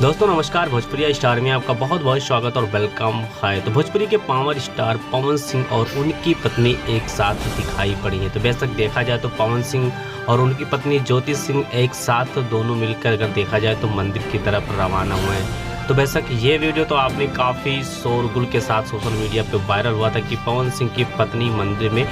दोस्तों नमस्कार, भोजपुरी स्टार में आपका बहुत बहुत स्वागत और वेलकम है। तो भोजपुरी के पावर स्टार पवन सिंह और उनकी पत्नी एक साथ दिखाई पड़ी है। तो बेशक देखा जाए तो पवन सिंह और उनकी पत्नी ज्योति सिंह एक साथ दोनों मिलकर अगर देखा जाए तो मंदिर की तरफ रवाना हुए हैं। तो बेशक ये वीडियो तो आपने काफ़ी शोरगुल के साथ सोशल मीडिया पे वायरल हुआ था कि पवन सिंह की पत्नी मंदिर में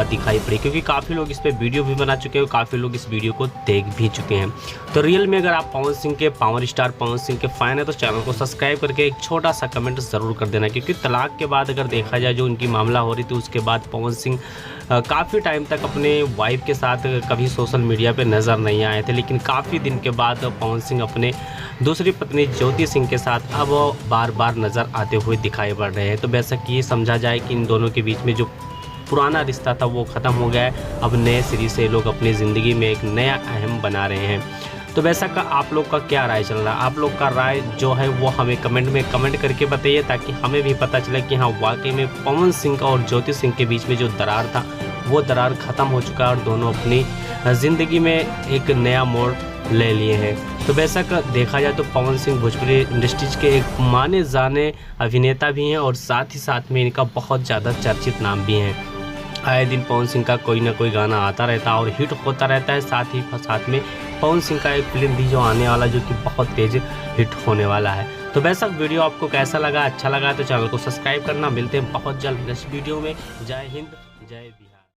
दिखाई पड़ी, क्योंकि काफ़ी लोग इस पे वीडियो भी बना चुके हैं, काफ़ी लोग इस वीडियो को देख भी चुके हैं। तो रियल में अगर आप पवन सिंह के पावर स्टार पवन सिंह के फ़ैन है तो चैनल को सब्सक्राइब करके एक छोटा सा कमेंट ज़रूर कर देना, क्योंकि तलाक के बाद अगर देखा जाए जो उनकी मामला हो रही थी उसके बाद पवन सिंह काफ़ी टाइम तक अपने वाइफ के साथ कभी सोशल मीडिया पे नज़र नहीं आए थे, लेकिन काफ़ी दिन के बाद पवन सिंह अपने दूसरी पत्नी ज्योति सिंह के साथ अब बार बार नज़र आते हुए दिखाई पड़ रहे हैं। तो बेशक ये समझा जाए कि इन दोनों के बीच में जो पुराना रिश्ता था वो ख़त्म हो गया है। अब नए सिरे से लोग अपनी ज़िंदगी में एक नया अहम बना रहे हैं। तो बेशक आप लोग का क्या राय चल रहा है? आप लोग का राय जो है वो हमें कमेंट में कमेंट करके बताइए, ताकि हमें भी पता चले कि हाँ वाकई में पवन सिंह और ज्योति सिंह के बीच में जो दरार था वो दरार ख़त्म हो चुका है और दोनों अपनी ज़िंदगी में एक नया मोड़ ले लिए हैं। तो बेशक देखा जाए तो पवन सिंह भोजपुरी इंडस्ट्रीज के एक माने जाने अभिनेता भी हैं और साथ ही साथ में इनका बहुत ज़्यादा चर्चित नाम भी है। आए दिन पवन सिंह का कोई ना कोई गाना आता रहता है और हिट होता रहता है। साथ में पवन सिंह का एक फिल्म भी जो आने वाला जो कि बहुत तेज़ हिट होने वाला है। तो बेशक वीडियो आपको कैसा लगा, अच्छा लगा तो चैनल को सब्सक्राइब करना। मिलते हैं बहुत जल्द नेक्स्ट वीडियो में। जय हिंद, जय बिहार।